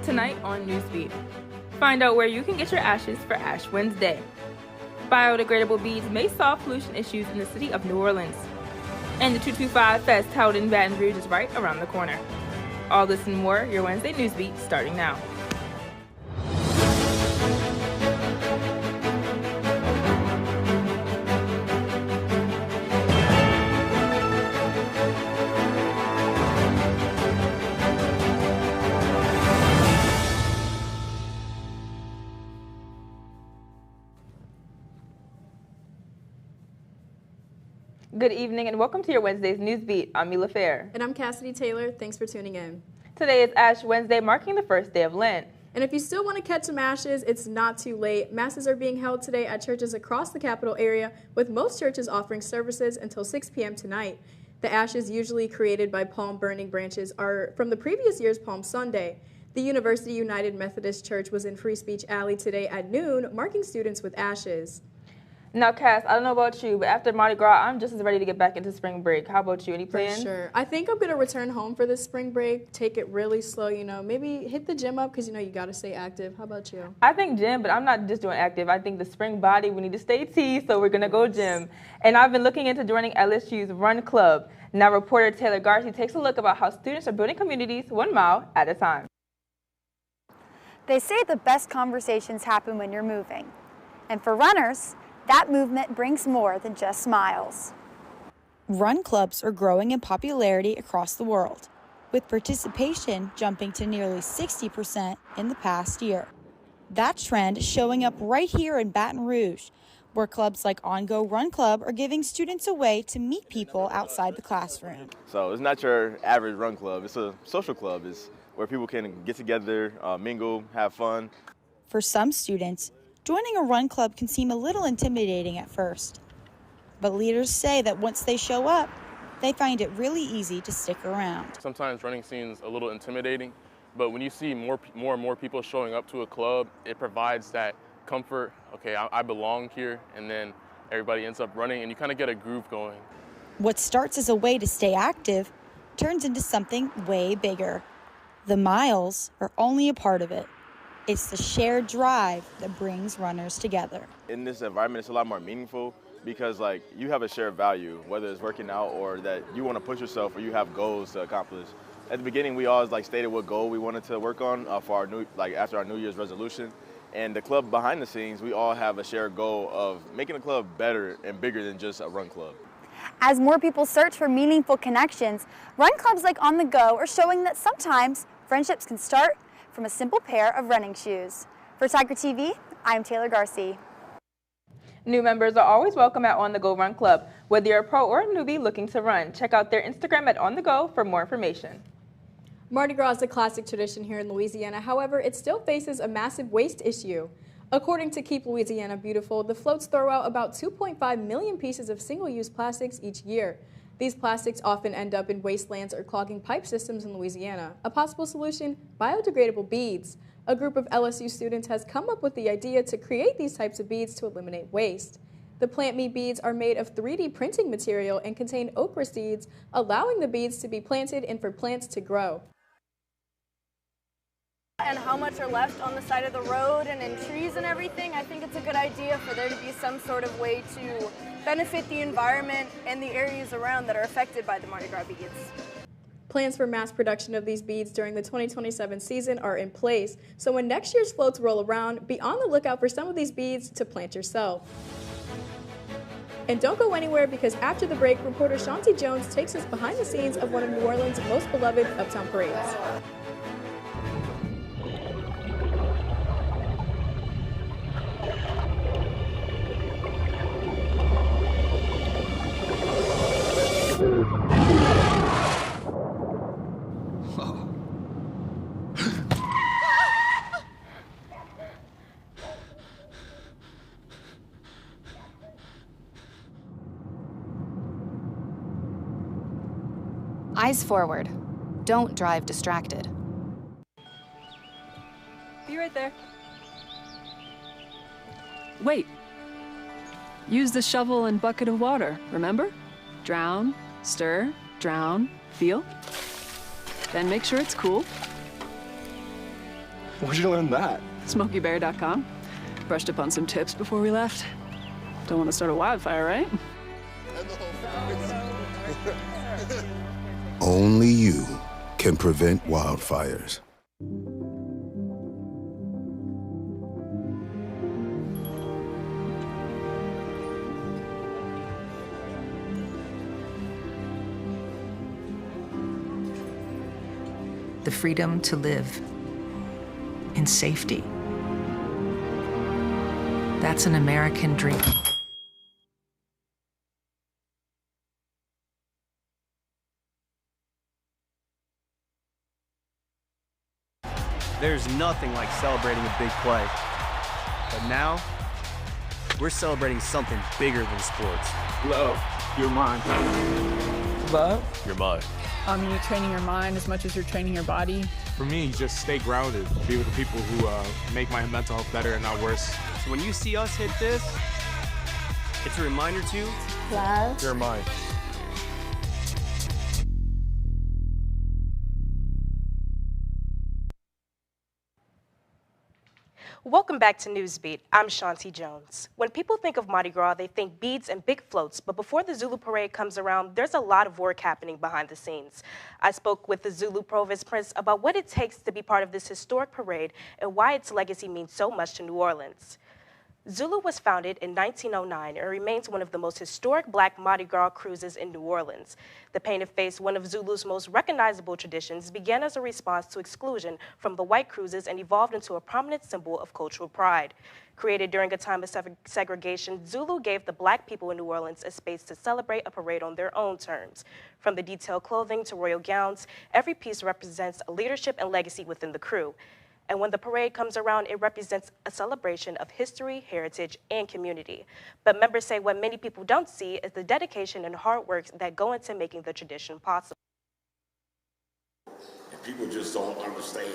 tonight on Newsbeat. Find out where you can get your ashes for Ash Wednesday. Biodegradable beads may solve pollution issues in the city of New Orleans. And the 225 Fest held in Baton Rouge is right around the corner. All this and more, your Wednesday Newsbeat starting now. Good evening and welcome to your Wednesday's Newsbeat. I'm Mila Fair. And I'm Cassidy Taylor. Thanks for tuning in. Today is Ash Wednesday, marking the first day of Lent. And if you still want to catch some ashes, it's not too late. Masses are being held today at churches across the capital area, with most churches offering services until 6 p.m. tonight. The ashes usually created by palm burning branches are from the previous year's Palm Sunday. The University United Methodist Church was in Free Speech Alley today at noon, marking students with ashes. Now, Cass, I don't know about you, but after Mardi Gras, I'm just as ready to get back into spring break. How about you? Any plans? For sure. I think I'm going to return home for this spring break, take it really slow, maybe hit the gym up because, you got to stay active. How about you? I think gym, but I'm not just doing active. I think the spring body, we need to stay teased, so we're going to go gym. And I've been looking into joining LSU's Run Club. Now, reporter Taylor Garcia takes a look about how students are building communities 1 mile at a time. They say the best conversations happen when you're moving. And for runners, that movement brings more than just smiles. Run clubs are growing in popularity across the world, with participation jumping to nearly 60% in the past year. That trend is showing up right here in Baton Rouge, where clubs like On Go Run Club are giving students a way to meet people outside the classroom. So it's not your average run club, it's a social club. It's where people can get together, mingle, have fun. For some students, joining a run club can seem a little intimidating at first, but leaders say that once they show up, they find it really easy to stick around. Sometimes running seems a little intimidating, but when you see more and more people showing up to a club, it provides that comfort. Okay, I belong here, and then everybody ends up running, and you kind of get a groove going. What starts as a way to stay active turns into something way bigger. The miles are only a part of it. It's the shared drive that brings runners together. In this environment, it's a lot more meaningful because you have a shared value, whether it's working out or that you want to push yourself or you have goals to accomplish. At the beginning, we always stated what goal we wanted to work on for our after our New Year's resolution. And the club behind the scenes, we all have a shared goal of making the club better and bigger than just a run club. As more people search for meaningful connections, run clubs like On The Go are showing that sometimes friendships can start from a simple pair of running shoes. For Tiger TV, I'm Taylor Garcia. New members are always welcome at On The Go Run Club. Whether you're a pro or a newbie looking to run, check out their Instagram at On The Go for more information. Mardi Gras is a classic tradition here in Louisiana. However, it still faces a massive waste issue. According to Keep Louisiana Beautiful, the floats throw out about 2.5 million pieces of single-use plastics each year. These plastics often end up in wastelands or clogging pipe systems in Louisiana. A possible solution, biodegradable beads. A group of LSU students has come up with the idea to create these types of beads to eliminate waste. The Plant Me beads are made of 3D printing material and contain okra seeds, allowing the beads to be planted and for plants to grow. And how much are left on the side of the road and in trees and everything, I think it's a good idea for there to be some sort of way to benefit the environment and the areas around that are affected by the Mardi Gras beads. Plans for mass production of these beads during the 2027 season are in place, so when next year's floats roll around, be on the lookout for some of these beads to plant yourself. And don't go anywhere because after the break, reporter Shanti Jones takes us behind the scenes of one of New Orleans' most beloved uptown parades. Eyes forward. Don't drive distracted. Be right there. Wait. Use the shovel and bucket of water, remember? Drown, stir, drown, feel. Then make sure it's cool. Where'd you learn that? SmokeyBear.com. Brushed up on some tips before we left. Don't want to start a wildfire, right? Only you can prevent wildfires. The freedom to live in safety. That's an American dream. There's nothing like celebrating a big play. But now, we're celebrating something bigger than sports. Love, you're mine. Love? You're mine. You're training your mind as much as you're training your body. For me, just stay grounded. Be with the people who make my mental health better and not worse. So when you see us hit this, it's a reminder to Love. you're mine. Welcome back to Newsbeat. I'm Shanti Jones. When people think of Mardi Gras, they think beads and big floats, but before the Zulu parade comes around, there's a lot of work happening behind the scenes. I spoke with the Zulu Provost Prince about what it takes to be part of this historic parade and why its legacy means so much to New Orleans. Zulu was founded in 1909 and remains one of the most historic black Mardi Gras cruises in New Orleans. The painted face, one of Zulu's most recognizable traditions, began as a response to exclusion from the white cruises and evolved into a prominent symbol of cultural pride. Created during a time of segregation, Zulu gave the black people in New Orleans a space to celebrate a parade on their own terms. From the detailed clothing to royal gowns, every piece represents leadership and legacy within the crew. And when the parade comes around, it represents a celebration of history, heritage, and community. But members say what many people don't see is the dedication and hard work that go into making the tradition possible. And people just don't understand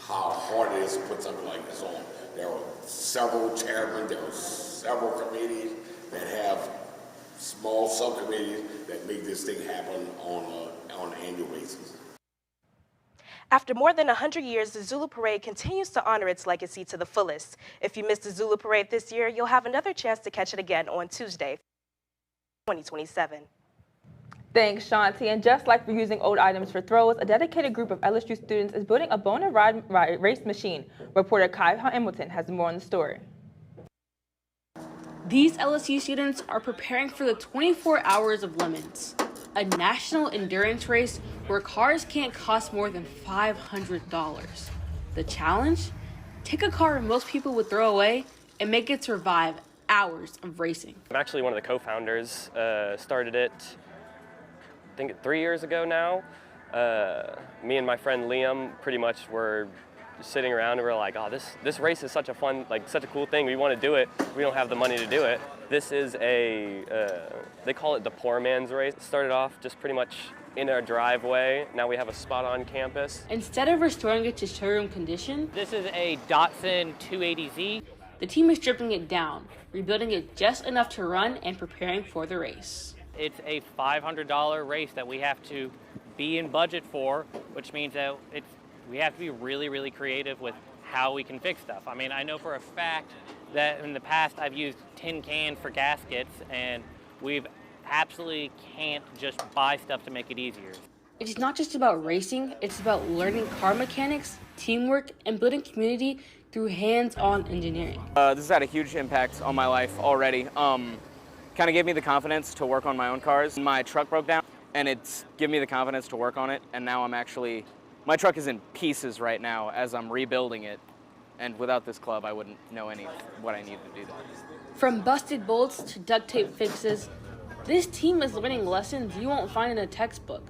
how hard it is to put something like this on. There are several chairmen, there are several committees that have small subcommittees that make this thing happen on an annual basis. After more than 100 years, the Zulu Parade continues to honor its legacy to the fullest. If you missed the Zulu Parade this year, you'll have another chance to catch it again on Tuesday, 2027. Thanks, Shanti. And just like we're using old items for throws, a dedicated group of LSU students is building a bona fide race machine. Reporter Kai Hamilton has more on the story. These LSU students are preparing for the 24 Hours of Lemons, a national endurance race where cars can't cost more than $500. The challenge? Take a car most people would throw away and make it survive hours of racing. I'm actually one of the co-founders. Started it, I think 3 years ago now. Me and my friend Liam pretty much were sitting around and we're like, oh, this race is such a fun, such a cool thing. We want to do it. We don't have the money to do it. This is they call it the poor man's race. It started off just pretty much in our driveway. Now we have a spot on campus. Instead of restoring it to showroom condition, this is a Datsun 280Z. The team is stripping it down, rebuilding it just enough to run and preparing for the race. It's a $500 race that we have to be in budget for, which means that we have to be really, really creative with how we can fix stuff. I mean, I know for a fact that in the past I've used tin cans for gaskets, and we've absolutely can't just buy stuff to make it easier. It's not just about racing, it's about learning car mechanics, teamwork, and building community through hands-on engineering. This has had a huge impact on my life already. Kind of gave me the confidence to work on my own cars. My truck broke down, and it's given me the confidence to work on it, and now my truck is in pieces right now as I'm rebuilding it, and without this club, I wouldn't know what I need to do that. From busted bolts to duct tape fixes, this team is learning lessons you won't find in a textbook.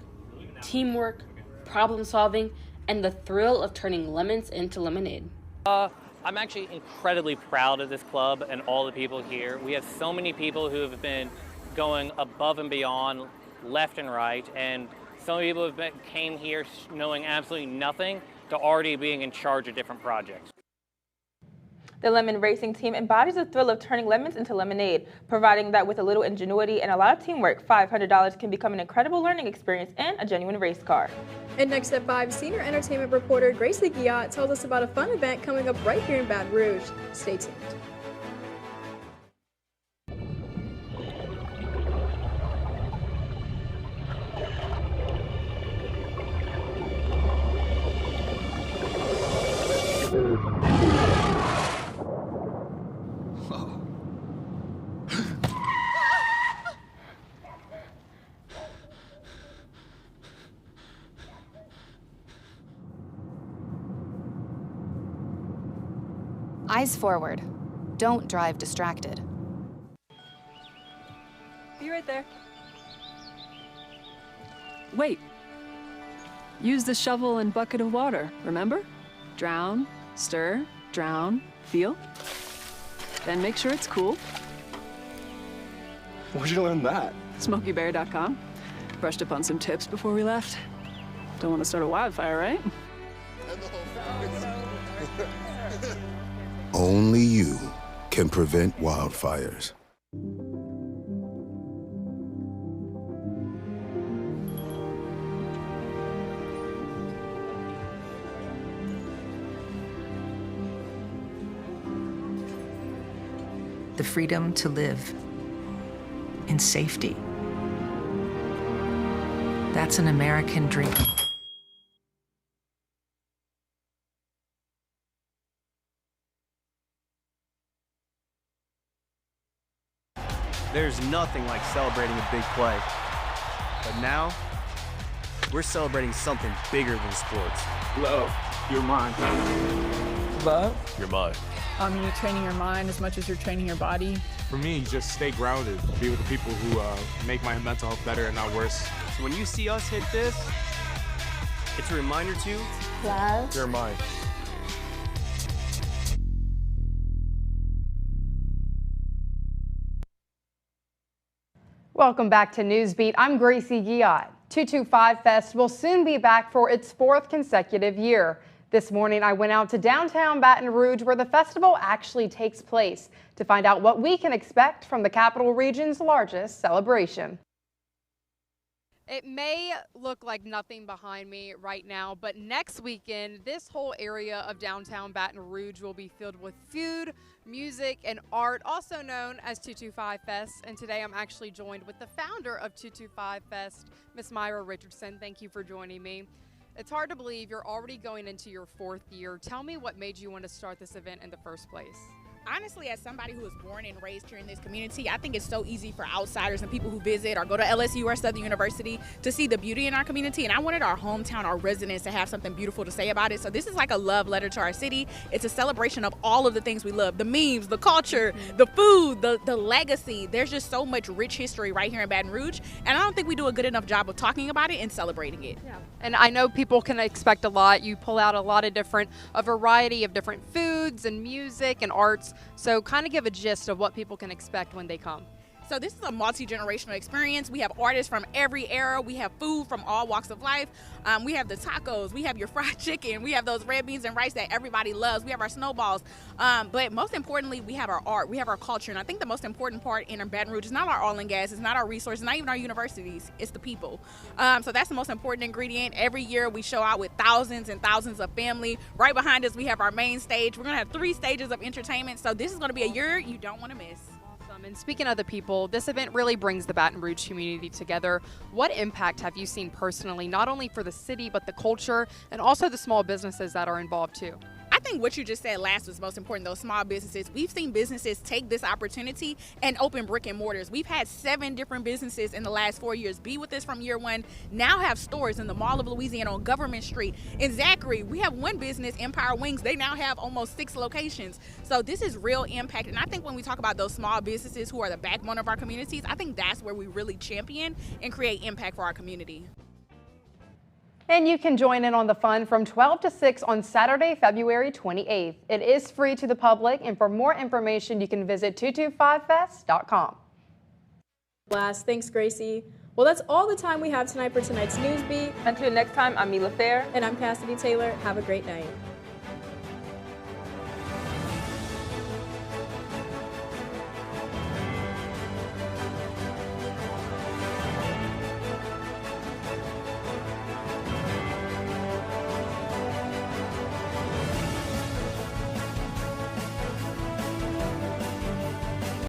Teamwork, problem solving, and the thrill of turning lemons into lemonade. I'm actually incredibly proud of this club and all the people here. We have so many people who have been going above and beyond, left and right, and some people came here knowing absolutely nothing to already being in charge of different projects. The lemon racing team embodies the thrill of turning lemons into lemonade, providing that with a little ingenuity and a lot of teamwork, $500 can become an incredible learning experience and a genuine race car. And next at 5, senior entertainment reporter Gracie Guillot tells us about a fun event coming up right here in Baton Rouge. Stay tuned. Eyes forward. Don't drive distracted. Be right there. Wait. Use the shovel and bucket of water, remember? Drown, stir, drown, feel. Then make sure it's cool. Where'd you learn that? SmokeyBear.com. Brushed up on some tips before we left. Don't want to start a wildfire, right? Only you can prevent wildfires. The freedom to live in safety. That's an American dream. There's nothing like celebrating a big play. But now, we're celebrating something bigger than sports. Love, you're mine. Love? You're mine. You're training your mind as much as you're training your body. For me, just stay grounded. Be with the people who make my mental health better and not worse. So when you see us hit this, it's a reminder to love. You're mine. Welcome back to Newsbeat. I'm Gracie Guillot. 225 Fest will soon be back for its 4th consecutive year. This morning, I went out to downtown Baton Rouge where the festival actually takes place to find out what we can expect from the Capital Region's largest celebration. It may look like nothing behind me right now, but next weekend, this whole area of downtown Baton Rouge will be filled with food, music, and art, also known as 225 Fest. And today I'm actually joined with the founder of 225 Fest, Miss Myra Richardson. Thank you for joining me. It's hard to believe you're already going into your 4th year. Tell me what made you want to start this event in the first place. Honestly, as somebody who was born and raised here in this community, I think it's so easy for outsiders and people who visit or go to LSU or Southern University to see the beauty in our community. And I wanted our hometown, our residents, to have something beautiful to say about it. So this is like a love letter to our city. It's a celebration of all of the things we love, the memes, the culture, the food, the legacy. There's just so much rich history right here in Baton Rouge. And I don't think we do a good enough job of talking about it and celebrating it. Yeah. And I know people can expect a lot. You pull out a variety of different foods and music and arts. So kind of give a gist of what people can expect when they come. So this is a multi-generational experience. We have artists from every era. We have food from all walks of life. We have the tacos. We have your fried chicken. We have those red beans and rice that everybody loves. We have our snowballs. But most importantly, we have our art. We have our culture. And I think the most important part in Baton Rouge is not our oil and gas. It's not our resources. Not even our universities. It's the people. So that's the most important ingredient. Every year we show out with thousands and thousands of family. Right behind us, we have our main stage. We're going to have 3 stages of entertainment. So this is going to be a year you don't want to miss. And speaking of the people, this event really brings the Baton Rouge community together. What impact have you seen personally, not only for the city, but the culture and also the small businesses that are involved too? I think what you just said last was most important, those small businesses. We've seen businesses take this opportunity and open brick and mortars. We've had 7 different businesses in the last 4 years be with us from year 1, now have stores in the Mall of Louisiana on Government Street. In Zachary, we have one business, Empire Wings. They now have almost 6 locations. So this is real impact. And I think when we talk about those small businesses who are the backbone of our communities, I think that's where we really champion and create impact for our community. And you can join in on the fun from 12 to 6 on Saturday, February 28th. It is free to the public, and for more information, you can visit 225fest.com. Blast. Thanks, Gracie. Well, that's all the time we have tonight for tonight's Newsbeat. Until next time, I'm Mila Fair. And I'm Cassidy Taylor. Have a great night.